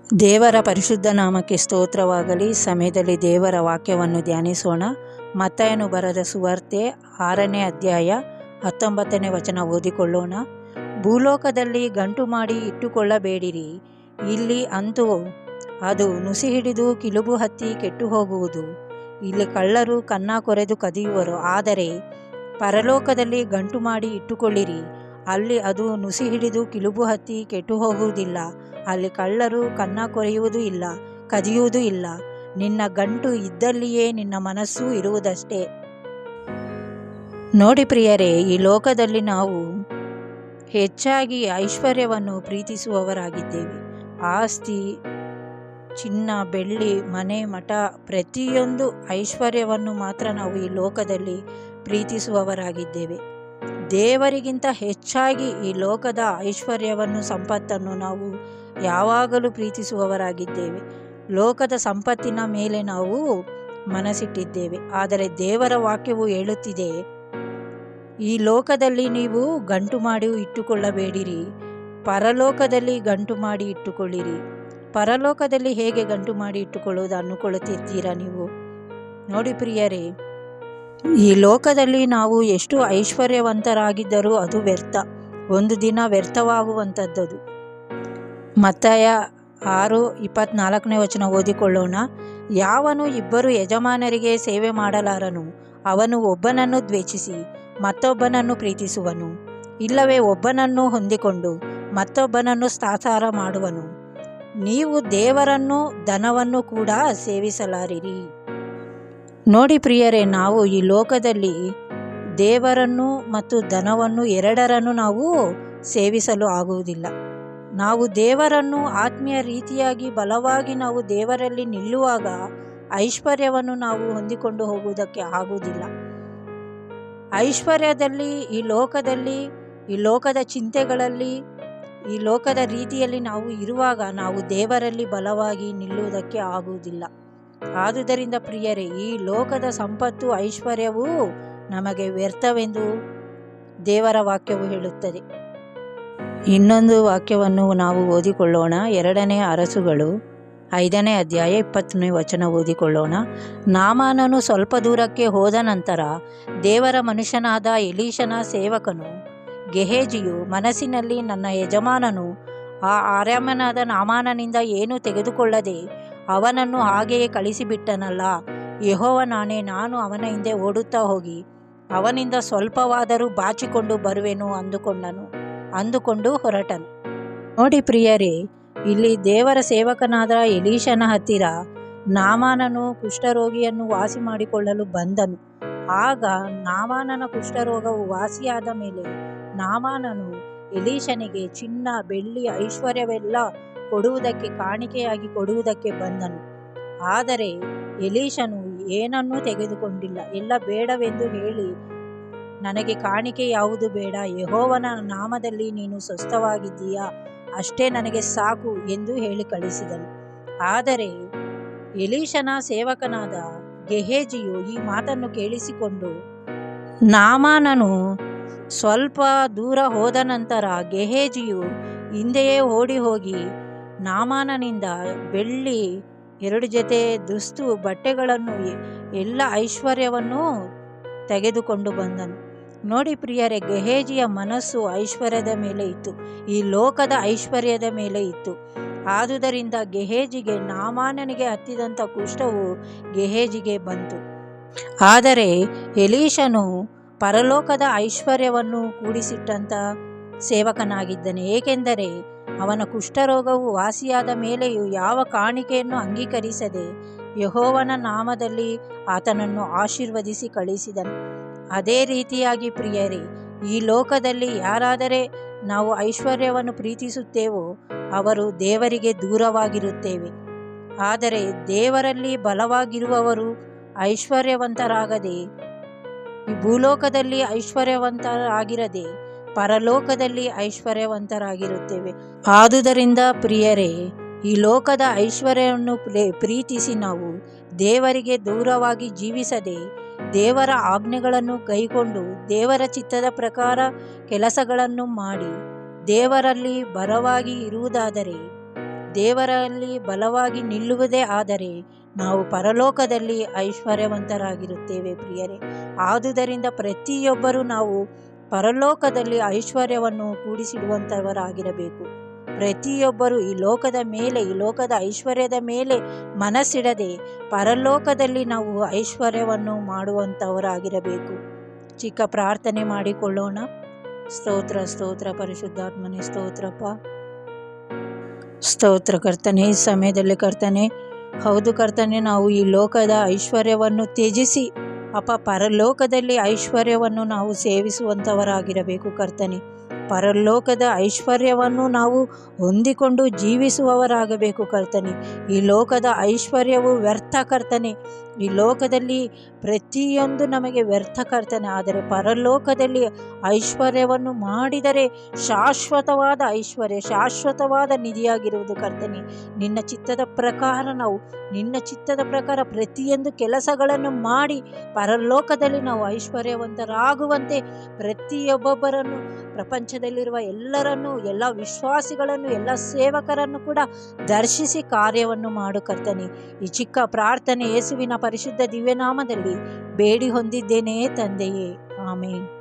ದೇವರ ಪರಿಶುದ್ಧ ನಾಮಕ್ಕೆ ಸ್ತೋತ್ರವಾಗಲಿ. ಸಮಯದಲ್ಲಿ ದೇವರ ವಾಕ್ಯವನ್ನು ಧ್ಯಾನಿಸೋಣ. ಮತ್ತಾಯನು ಬರೆದ ಸುವಾರ್ತೆ 6ನೇ ಅಧ್ಯಾಯ 19ನೇ ವಚನ ಓದಿಕೊಳ್ಳೋಣ. ಭೂಲೋಕದಲ್ಲಿ ಗಂಟು ಮಾಡಿ ಇಟ್ಟುಕೊಳ್ಳಬೇಡಿರಿ, ಇಲ್ಲಿ ಅಂತೂ ಅದು ನುಸಿ ಹಿಡಿದು ಕಿಲುಬು ಹತ್ತಿ ಕೆಟ್ಟು ಹೋಗುವುದು. ಇಲ್ಲಿ ಕಳ್ಳರು ಕನ್ನ ಕೊರೆದು ಕದಿಯುವರು. ಆದರೆ ಪರಲೋಕದಲ್ಲಿ ಗಂಟು ಮಾಡಿ ಇಟ್ಟುಕೊಳ್ಳಿರಿ, ಅಲ್ಲಿ ಅದು ನುಸಿ ಹಿಡಿದು ಕಿಲುಬು ಹತ್ತಿ ಕೆಟ್ಟು ಹೋಗುವುದಿಲ್ಲ. ಅಲ್ಲಿ ಕಳ್ಳರು ಕನ್ನ ಕೊರೆಯುವುದೂ ಇಲ್ಲ, ಕದಿಯುವುದೂ ಇಲ್ಲ. ನಿನ್ನ ಗಂಟು ಇದ್ದಲ್ಲಿಯೇ ನಿನ್ನ ಮನಸ್ಸು ಇರುವುದಷ್ಟೇ. ನೋಡಿ ಪ್ರಿಯರೇ, ಈ ಲೋಕದಲ್ಲಿ ನಾವು ಹೆಚ್ಚಾಗಿ ಐಶ್ವರ್ಯವನ್ನು ಪ್ರೀತಿಸುವವರಾಗಿದ್ದೇವೆ. ಆಸ್ತಿ, ಚಿನ್ನ, ಬೆಳ್ಳಿ, ಮನೆ, ಮಠ, ಪ್ರತಿಯೊಂದು ಐಶ್ವರ್ಯವನ್ನು ಮಾತ್ರ ನಾವು ಈ ಲೋಕದಲ್ಲಿ ಪ್ರೀತಿಸುವವರಾಗಿದ್ದೇವೆ. ದೇವರಿಗಿಂತ ಹೆಚ್ಚಾಗಿ ಈ ಲೋಕದ ಐಶ್ವರ್ಯವನ್ನು, ಸಂಪತ್ತನ್ನು ನಾವು ಯಾವಾಗಲೂ ಪ್ರೀತಿಸುವವರಾಗಿದ್ದೇವೆ. ಲೋಕದ ಸಂಪತ್ತಿನ ಮೇಲೆ ನಾವು ಮನಸ್ಸಿಟ್ಟಿದ್ದೇವೆ. ಆದರೆ ದೇವರ ವಾಕ್ಯವು ಹೇಳುತ್ತಿದೆ, ಈ ಲೋಕದಲ್ಲಿ ನೀವು ಗಂಟು ಮಾಡಿ ಇಟ್ಟುಕೊಳ್ಳಬೇಡಿರಿ, ಪರಲೋಕದಲ್ಲಿ ಗಂಟು ಮಾಡಿ ಇಟ್ಟುಕೊಳ್ಳಿರಿ. ಪರಲೋಕದಲ್ಲಿ ಹೇಗೆ ಗಂಟು ಮಾಡಿ ಇಟ್ಟುಕೊಳ್ಳುವುದು ಅಂದುಕೊಳ್ಳುತ್ತಿರ್ತೀರಾ ನೀವು? ನೋಡಿ ಪ್ರಿಯರೇ, ಈ ಲೋಕದಲ್ಲಿ ನಾವು ಎಷ್ಟು ಐಶ್ವರ್ಯವಂತರಾಗಿದ್ದರೂ ಅದು ವ್ಯರ್ಥ, ಒಂದು ದಿನ ವ್ಯರ್ಥವಾಗುವಂಥದ್ದು. ಮತ್ತಾಯ 6:24ನೇ ವಚನ ಓದಿಕೊಳ್ಳೋಣ. ಯಾವನು ಇಬ್ಬರು ಯಜಮಾನರಿಗೆ ಸೇವೆ ಮಾಡಲಾರನು, ಅವನು ಒಬ್ಬನನ್ನು ದ್ವೇಷಿಸಿ ಮತ್ತೊಬ್ಬನನ್ನು ಪ್ರೀತಿಸುವನು, ಇಲ್ಲವೇ ಒಬ್ಬನನ್ನು ಹೊಂದಿಕೊಂಡು ಮತ್ತೊಬ್ಬನನ್ನು ತಾತ್ಸಾರ ಮಾಡುವನು. ನೀವು ದೇವರನ್ನು ಧನವನ್ನು ಕೂಡ ಸೇವಿಸಲಾರಿರಿ. ನೋಡಿ ಪ್ರಿಯರೇ, ನಾವು ಈ ಲೋಕದಲ್ಲಿ ದೇವರನ್ನು ಮತ್ತು ಧನವನ್ನು ಎರಡರನ್ನು ನಾವು ಸೇವಿಸಲು ಆಗುವುದಿಲ್ಲ. ನಾವು ದೇವರನ್ನು ಆತ್ಮೀಯ ರೀತಿಯಾಗಿ ಬಲವಾಗಿ ನಾವು ದೇವರಲ್ಲಿ ನಿಲ್ಲುವಾಗ ಐಶ್ವರ್ಯವನ್ನು ನಾವು ಹೊಂದಿಕೊಂಡು ಹೋಗುವುದಕ್ಕೆ ಆಗುವುದಿಲ್ಲ. ಐಶ್ವರ್ಯದಲ್ಲಿ, ಈ ಲೋಕದಲ್ಲಿ, ಈ ಲೋಕದ ಚಿಂತೆಗಳಲ್ಲಿ, ಈ ಲೋಕದ ರೀತಿಯಲ್ಲಿ ನಾವು ಇರುವಾಗ ನಾವು ದೇವರಲ್ಲಿ ಬಲವಾಗಿ ನಿಲ್ಲುವುದಕ್ಕೆ ಆಗುವುದಿಲ್ಲ. ಆದುದರಿಂದ ಪ್ರಿಯರೇ, ಈ ಲೋಕದ ಸಂಪತ್ತು, ಐಶ್ವರ್ಯವೂ ನಮಗೆ ವ್ಯರ್ಥವೆಂದು ದೇವರ ವಾಕ್ಯವು ಹೇಳುತ್ತದೆ. ಇನ್ನೊಂದು ವಾಕ್ಯವನ್ನು ನಾವು ಓದಿಕೊಳ್ಳೋಣ. 2ನೇ ಅರಸುಗಳು 5ನೇ ಅಧ್ಯಾಯ 20ನೇ ವಚನ ಓದಿಕೊಳ್ಳೋಣ. ನಾಮಾನನು ಸ್ವಲ್ಪ ದೂರಕ್ಕೆ ಹೋದ ನಂತರ ದೇವರ ಮನುಷ್ಯನಾದ ಎಲೀಷನ ಸೇವಕನು ಗೆಹೇಜಿಯು ಮನಸ್ಸಿನಲ್ಲಿ, ನನ್ನ ಯಜಮಾನನು ಆ ಅರಾಮ್ಯನಾದ ನಾಮಾನನಿಂದ ಏನೂ ತೆಗೆದುಕೊಳ್ಳದೆ ಅವನನ್ನು ಹಾಗೆಯೇ ಕಳಿಸಿಬಿಟ್ಟನಲ್ಲ, ಯೆಹೋವನಾಣೆ, ನಾನು ಅವನ ಹಿಂದೆ ಓಡುತ್ತಾ ಹೋಗಿ ಅವನಿಂದ ಸ್ವಲ್ಪವಾದರೂ ಬಾಚಿಕೊಂಡು ಬರುವೆನು ಅಂದುಕೊಂಡು ಹೊರಟನು. ನೋಡಿ ಪ್ರಿಯರೇ, ಇಲ್ಲಿ ದೇವರ ಸೇವಕನಾದ ಎಲೀಷನ ಹತ್ತಿರ ನಾಮಾನನು ಕುಷ್ಠರೋಗಿಯನ್ನು ವಾಸಿ ಮಾಡಿಕೊಳ್ಳಲು ಬಂದನು. ಆಗ ನಾಮಾನನ ಕುಷ್ಠರೋಗವು ವಾಸಿಯಾದ ಮೇಲೆ ನಾಮಾನನು ಎಲೀಷನಿಗೆ ಚಿನ್ನ, ಬೆಳ್ಳಿ, ಐಶ್ವರ್ಯವೆಲ್ಲ ಕೊಡುವುದಕ್ಕೆ, ಕಾಣಿಕೆಯಾಗಿ ಕೊಡುವುದಕ್ಕೆ ಬಂದನು. ಆದರೆ ಎಲೀಷನು ಏನನ್ನೂ ತೆಗೆದುಕೊಂಡಿಲ್ಲ. ಎಲ್ಲ ಬೇಡವೆಂದು ಹೇಳಿ, ನನಗೆ ಕಾಣಿಕೆ ಯಾವುದು ಬೇಡ, ಯೆಹೋವನ ನಾಮದಲ್ಲಿ ನೀನು ಸ್ವಸ್ಥವಾಗಿದ್ದೀಯಾ, ಅಷ್ಟೇ ನನಗೆ ಸಾಕು ಎಂದು ಹೇಳಿ ಕಳಿಸಿದನು. ಆದರೆ ಎಲೀಷನ ಸೇವಕನಾದ ಗೆಹೇಜಿಯು ಈ ಮಾತನ್ನು ಕೇಳಿಸಿಕೊಂಡು, ನಾಮಾನನು ಸ್ವಲ್ಪ ದೂರ ಹೋದ ನಂತರ ಗೆಹೇಜಿಯು ಹಿಂದೆಯೇ ಓಡಿ ಹೋಗಿ ನಾಮಾನನಿಂದ ಬೆಳ್ಳಿ, 2 ಜೊತೆ ದುಸ್ತು ಬಟ್ಟೆಗಳನ್ನು, ಎಲ್ಲ ಐಶ್ವರ್ಯವನ್ನು ತೆಗೆದುಕೊಂಡು ಬಂದನು. ನೋಡಿ ಪ್ರಿಯರೇ, ಗೆಹೇಜಿಯ ಮನಸ್ಸು ಐಶ್ವರ್ಯದ ಮೇಲೆ ಇತ್ತು, ಈ ಲೋಕದ ಐಶ್ವರ್ಯದ ಮೇಲೆ ಇತ್ತು. ಆದುದರಿಂದ ಗೆಹೇಜಿಗೆ, ನಾಮಾನನಿಗೆ ಹತ್ತಿದಂಥ ಕುಷ್ಠವು ಗೆಹೇಜಿಗೆ ಬಂತು. ಆದರೆ ಎಲೀಷನು ಪರಲೋಕದ ಐಶ್ವರ್ಯವನ್ನು ಕೂಡಿಸಿಟ್ಟಂಥ ಸೇವಕನಾಗಿದ್ದನು. ಏಕೆಂದರೆ ಅವನ ಕುಷ್ಠರೋಗವು ವಾಸಿಯಾದ ಮೇಲೆಯೂ ಯಾವ ಕಾಣಿಕೆಯನ್ನು ಅಂಗೀಕರಿಸದೆ ಯೆಹೋವನ ನಾಮದಲ್ಲಿ ಆತನನ್ನು ಆಶೀರ್ವದಿಸಿ ಕಳಿಸಿದನು. ಅದೇ ರೀತಿಯಾಗಿ ಪ್ರಿಯರೇ, ಈ ಲೋಕದಲ್ಲಿ ಯಾರಾದರೆ ನಾವು ಐಶ್ವರ್ಯವನ್ನು ಪ್ರೀತಿಸುತ್ತೇವೋ ಅವರು ದೇವರಿಗೆ ದೂರವಾಗಿರುತ್ತೇವೆ. ಆದರೆ ದೇವರಲ್ಲಿ ಬಲವಾಗಿರುವವರು ಐಶ್ವರ್ಯವಂತರಾಗದೆ, ಈ ಭೂಲೋಕದಲ್ಲಿ ಐಶ್ವರ್ಯವಂತರಾಗಿರದೆ ಪರಲೋಕದಲ್ಲಿ ಐಶ್ವರ್ಯವಂತರಾಗಿರುತ್ತೇವೆ. ಆದುದರಿಂದ ಪ್ರಿಯರೇ, ಈ ಲೋಕದ ಐಶ್ವರ್ಯವನ್ನು ಪ್ರೀತಿಸಿ ನಾವು ದೇವರಿಗೆ ದೂರವಾಗಿ ಜೀವಿಸದೆ ದೇವರ ಆಜ್ಞೆಗಳನ್ನು ಕೈಕೊಂಡು ದೇವರ ಚಿತ್ತದ ಪ್ರಕಾರ ಕೆಲಸಗಳನ್ನು ಮಾಡಿ ದೇವರಲ್ಲಿ ಬಲವಾಗಿ ಇರುವುದಾದರೆ ದೇವರಲ್ಲಿ ಬಲವಾಗಿ ನಿಲ್ಲುವುದೇ ಆದರೆ ನಾವು ಪರಲೋಕದಲ್ಲಿ ಐಶ್ವರ್ಯವಂತರಾಗಿರುತ್ತೇವೆ ಪ್ರಿಯರೇ. ಆದುದರಿಂದ ಪ್ರತಿಯೊಬ್ಬರೂ ನಾವು ಪರಲೋಕದಲ್ಲಿ ಐಶ್ವರ್ಯವನ್ನು ಕೂಡಿಸಿಡುವಂಥವರಾಗಿರಬೇಕು. ಪ್ರತಿಯೊಬ್ಬರೂ ಈ ಲೋಕದ ಐಶ್ವರ್ಯದ ಮೇಲೆ ಮನಸ್ಸಿಡದೆ ಪರಲೋಕದಲ್ಲಿ ನಾವು ಐಶ್ವರ್ಯವನ್ನು ಮಾಡುವಂಥವರಾಗಿರಬೇಕು. ಚಿಕ್ಕ ಪ್ರಾರ್ಥನೆ ಮಾಡಿಕೊಳ್ಳೋಣ. ಸ್ತೋತ್ರ ಸ್ತೋತ್ರ ಪರಿಶುದ್ಧಾತ್ಮನೇ, ಸ್ತೋತ್ರಪ್ಪ. ಸ್ತೋತ್ರ ಕರ್ತನೆ. ಈ ಸಮಯದಲ್ಲಿ ಕರ್ತನೆ, ಹೌದು ಕರ್ತನೆ, ನಾವು ಈ ಲೋಕದ ಐಶ್ವರ್ಯವನ್ನು ತ್ಯಜಿಸಿ ಅಪ್ಪ ಪರಲೋಕದಲ್ಲಿ ಐಶ್ವರ್ಯವನ್ನು ನಾವು ಸೇವಿಸುವಂಥವರಾಗಿರಬೇಕು ಕರ್ತನೆ. ಪರಲೋಕದ ಐಶ್ವರ್ಯವನ್ನು ನಾವು ಹೊಂದಿಕೊಂಡು ಜೀವಿಸುವವರಾಗಬೇಕು ಕರ್ತನೆ. ಈ ಲೋಕದ ಐಶ್ವರ್ಯವು ವ್ಯರ್ಥ ಕರ್ತನೆ. ಈ ಲೋಕದಲ್ಲಿ ಪ್ರತಿಯೊಂದು ನಮಗೆ ವ್ಯರ್ಥ ಕರ್ತನೆ. ಆದರೆ ಪರಲೋಕದಲ್ಲಿ ಐಶ್ವರ್ಯವನ್ನು ಮಾಡಿದರೆ ಶಾಶ್ವತವಾದ ಐಶ್ವರ್ಯ, ಶಾಶ್ವತವಾದ ನಿಧಿಯಾಗಿರುವುದು ಕರ್ತನೆ. ನಿನ್ನ ಚಿತ್ತದ ಪ್ರಕಾರ ಪ್ರತಿಯೊಂದು ಕೆಲಸಗಳನ್ನು ಮಾಡಿ ಪರಲೋಕದಲ್ಲಿ ನಾವು ಐಶ್ವರ್ಯವಂತರಾಗುವಂತೆ ಪ್ರತಿಯೊಬ್ಬೊಬ್ಬರನ್ನು, ಪ್ರಪಂಚದಲ್ಲಿರುವ ಎಲ್ಲರನ್ನೂ, ಎಲ್ಲ ವಿಶ್ವಾಸಿಗಳನ್ನು, ಎಲ್ಲ ಸೇವಕರನ್ನು ಕೂಡ ದರ್ಶಿಸಿ ಕಾರ್ಯವನ್ನು ಮಾಡು ಕರ್ತನೆ. ಈ ಚಿಕ್ಕ ಪ್ರಾರ್ಥನೆ ಯೇಸುವಿನ ಪರಿಶುದ್ಧ ದಿವ್ಯನಾಮದಲ್ಲಿ ಬೇಡಿ ಹೊಂದಿದ್ದೇನೆ ತಂದೆಯೇ, ಆಮೇನ್.